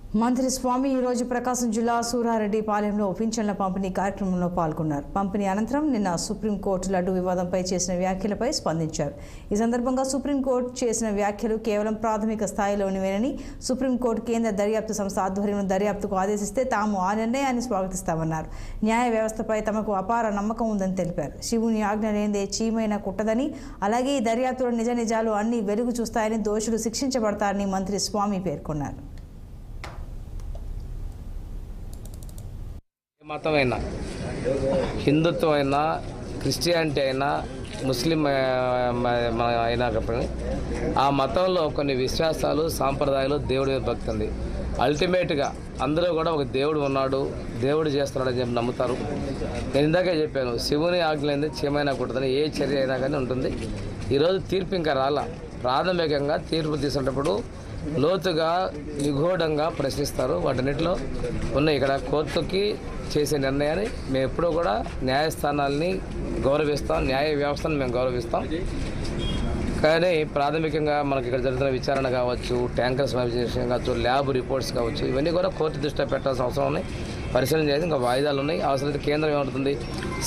మంత్రి స్వామి ఈరోజు ప్రకాశం జిల్లా సూరారెడ్డిపాలెంలో పింఛన్ల పంపిణీ కార్యక్రమంలో పాల్గొన్నారు. పంపిణీ అనంతరం నిన్న సుప్రీంకోర్టు లడ్డు వివాదంపై చేసిన వ్యాఖ్యలపై స్పందించారు. ఈ సందర్భంగా సుప్రీంకోర్టు చేసిన వ్యాఖ్యలు కేవలం ప్రాథమిక స్థాయిలోనివేనని, సుప్రీంకోర్టు కేంద్ర దర్యాప్తు సంస్థ ఆధ్వర్యంలో దర్యాప్తుకు ఆదేశిస్తే తాము ఆ నిర్ణయాన్ని స్వాగతిస్తామన్నారు. న్యాయ వ్యవస్థపై తమకు అపార నమ్మకం ఉందని తెలిపారు. శివుని ఆజ్ఞ లేనిదే చీమైనా కుట్టదని, అలాగే ఈ దర్యాప్తులో నిజ నిజాలు అన్ని వెలుగు చూస్తాయని, దోషులు శిక్షించబడతారని మంత్రి స్వామి పేర్కొన్నారు. మతమైనా, హిందుత్వం అయినా, క్రిస్టియానిటీ అయినా, ముస్లిం అయినా ఆ మతంలో కొన్ని విశ్వాసాలు, సాంప్రదాయాలు, దేవుడి మీద భక్తి ఉంది. అల్టిమేట్గా అందరూ కూడా ఒక దేవుడు ఉన్నాడు, దేవుడు చేస్తున్నాడని చెప్పి నమ్ముతారు. నేను ఇందాకే చెప్పాను, శివుని ఆజ్ఞలైంది చీమైనా కుట్టదని, ఏ చర్య అయినా కానీ ఉంటుంది. ఈరోజు తీర్పు ఇంకా రాలా. ప్రాథమికంగా తీర్పు తీసుకున్నప్పుడు లోతుగా నిగూఢంగా ప్రశ్నిస్తారు. వాటన్నిటిలో ఉన్న ఇక్కడ కోర్టుకి చేసే నిర్ణయాన్ని మేము ఎప్పుడూ కూడా న్యాయస్థానాలని గౌరవిస్తాం, న్యాయ వ్యవస్థను మేము గౌరవిస్తాం. కానీ ప్రాథమికంగా మనకి ఇక్కడ జరుగుతున్న విచారణ కావచ్చు, ట్యాంకర్స్ విషయం కావచ్చు, ల్యాబ్ రిపోర్ట్స్ కావచ్చు, ఇవన్నీ కూడా కోర్టు దృష్టిలో పెట్టాల్సిన అవసరం ఉన్నాయి. పరిశీలన చేసి ఇంకా వాయిదాలు ఉన్నాయి. అవసరమైతే కేంద్రం ఏమవుతుంది,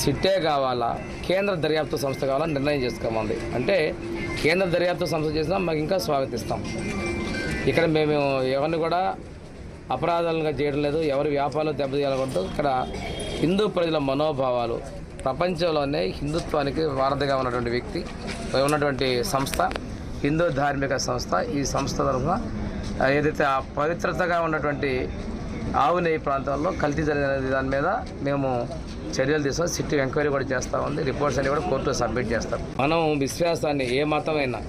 సిట్టే కావాలా, కేంద్ర దర్యాప్తు సంస్థ కావాలని నిర్ణయం చేసుకోమంది. అంటే కేంద్ర దర్యాప్తు సంస్థ చేసినా మాకు ఇంకా స్వాగతిస్తాం. ఇక్కడ మేము ఎవరిని కూడా అపరాధాలుగా చేయడం లేదు, ఎవరి వ్యాపారాలు దెబ్బతీయాలకూడదు. ఇక్కడ హిందూ ప్రజల మనోభావాలు, ప్రపంచంలోనే హిందుత్వానికి వారధిగా ఉన్నటువంటి వ్యక్తి ఉన్నటువంటి సంస్థ హిందూ ధార్మిక సంస్థ. ఈ సంస్థ తరఫున ఏదైతే ఆ పవిత్రతగా ఉన్నటువంటి ఆవు నెయ్యి ప్రాంతంలో కల్తీ జరిగిన దాని మీద మేము చర్యలు తీసుకొని సిట్ ఎంక్వైరీ కూడా చేస్తూ ఉంది. రిపోర్ట్స్ అన్ని కూడా కోర్టులో సబ్మిట్ చేస్తాం. మనం విశ్వాసాన్ని, ఏ మతమైనా